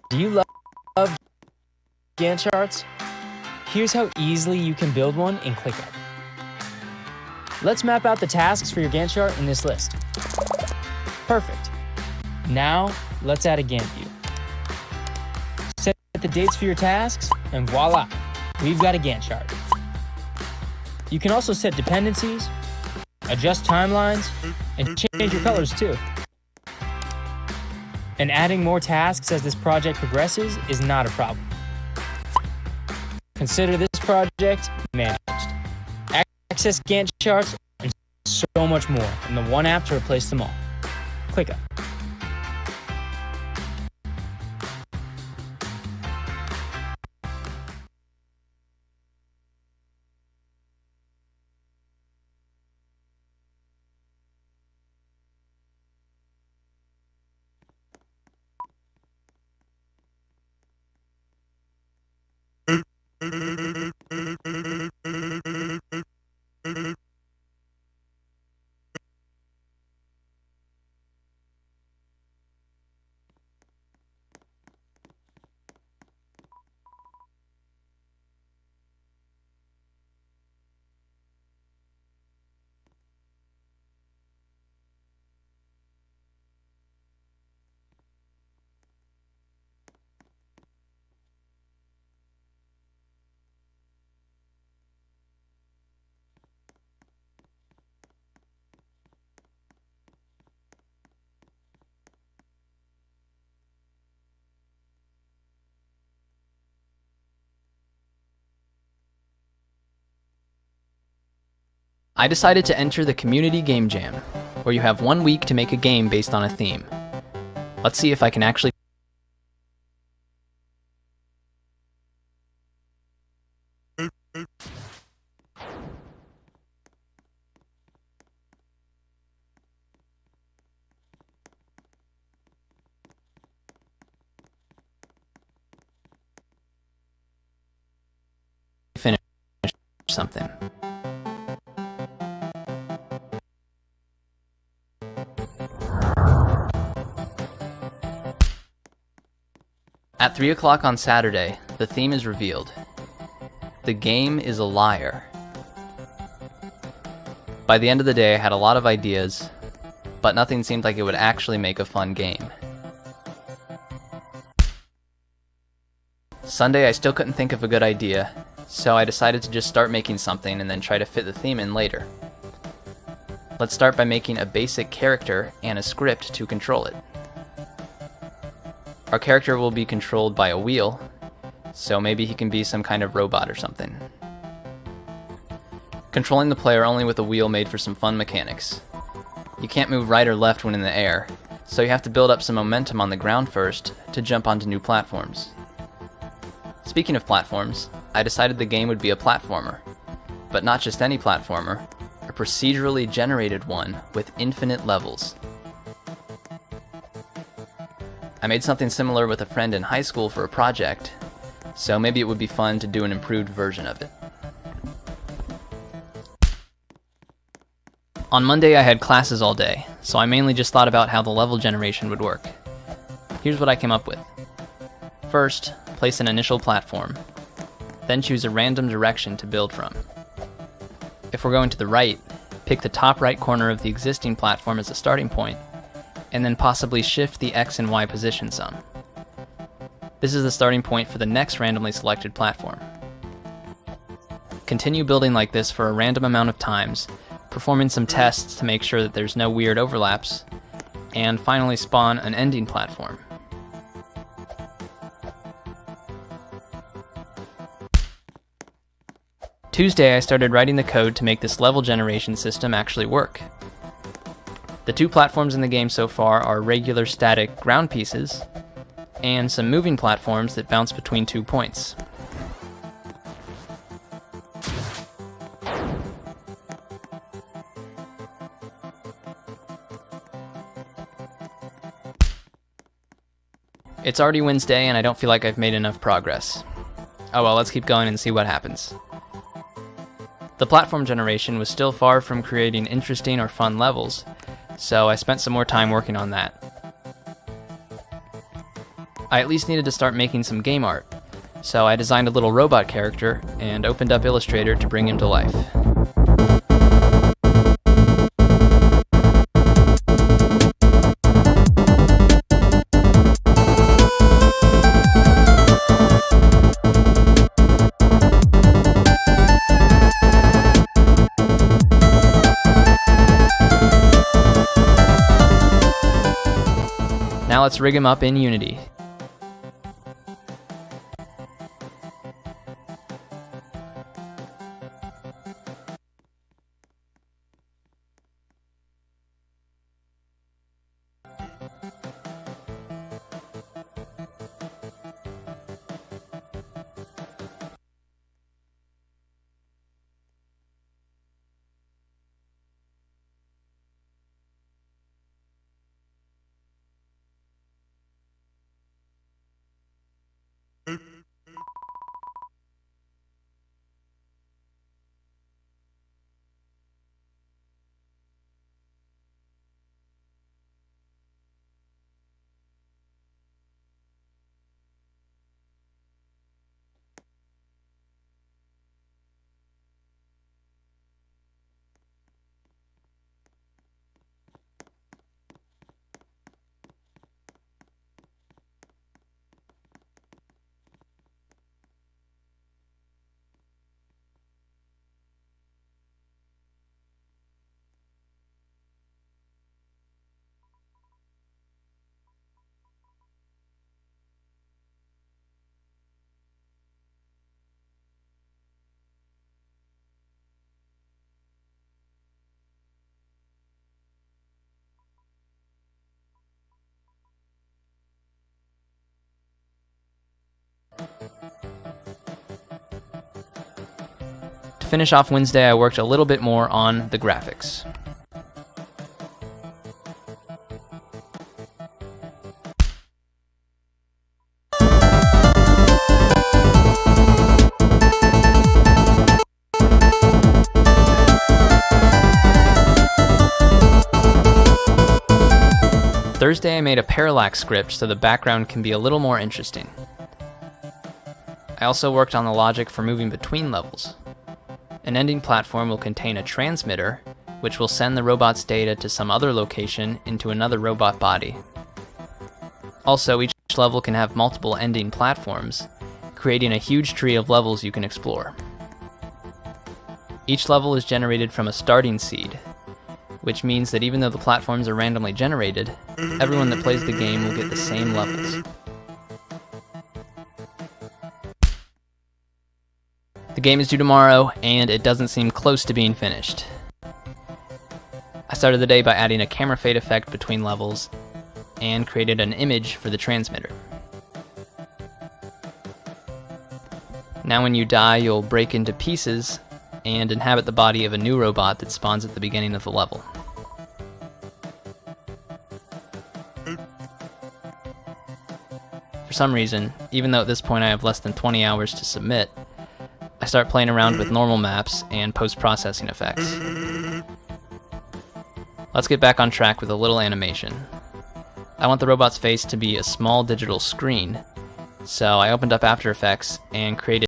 Do you love Gantt charts? Here's how easily you can build one in ClickUp. Let's map out the tasks for your Gantt chart in this list. Perfect. Now, let's add a Gantt view. Set the dates for your tasks, and voila, we've got a Gantt chart. You can also set dependencies, adjust timelines, and change your colors too. And adding more tasks as this project progresses is not a problem. Consider this project managed. Access Gantt charts and so much more in the one app to replace them all. ClickUp. I decided to enter the Community Game Jam, where you have 1 week to make a game based on a theme. Let's see if I can actually finish something. At 3 o'clock on Saturday, the theme is revealed. The game is a liar. By the end of the day, I had a lot of ideas, but nothing seemed like it would actually make a fun game. Sunday, I still couldn't think of a good idea, so I decided to just start making something and then try to fit the theme in later. Let's start by making a basic character and a script to control it. Our character will be controlled by a wheel, so maybe he can be some kind of robot or something. Controlling the player only with a wheel made for some fun mechanics. You can't move right or left when in the air, so you have to build up some momentum on the ground first to jump onto new platforms. Speaking of platforms, I decided the game would be a platformer, but not just any platformer, a procedurally generated one with infinite levels. I made something similar with a friend in high school for a project, so maybe it would be fun to do an improved version of it. On Monday I had classes all day, so I mainly just thought about how the level generation would work. Here's what I came up with. First, place an initial platform, then choose a random direction to build from. If we're going to the right, pick the top right corner of the existing platform as a starting point, and then possibly shift the X and Y position some. This is the starting point for the next randomly selected platform. Continue building like this for a random amount of times, performing some tests to make sure that there's no weird overlaps, and finally spawn an ending platform. Tuesday, I started writing the code to make this level generation system actually work. The two platforms in the game so far are regular static ground pieces, and some moving platforms that bounce between 2 points. It's already Wednesday and I don't feel like I've made enough progress. Oh well, let's keep going and see what happens. The platform generation was still far from creating interesting or fun levels, so I spent some more time working on that. I at least needed to start making some game art, so I designed a little robot character and opened up Illustrator to bring him to life. Now let's rig him up in Unity. To finish off Wednesday, I worked a little bit more on the graphics. Thursday, I made a parallax script so the background can be a little more interesting. I also worked on the logic for moving between levels. An ending platform will contain a transmitter, which will send the robot's data to some other location into another robot body. Also, each level can have multiple ending platforms, creating a huge tree of levels you can explore. Each level is generated from a starting seed, which means that even though the platforms are randomly generated, everyone that plays the game will get the same levels. The game is due tomorrow, and it doesn't seem close to being finished. I started the day by adding a camera fade effect between levels, and created an image for the transmitter. Now when you die, you'll break into pieces, and inhabit the body of a new robot that spawns at the beginning of the level. For some reason, even though at this point I have less than 20 hours to submit, I start playing around with normal maps and post-processing effects. Let's get back on track with a little animation. I want the robot's face to be a small digital screen, so I opened up After Effects and created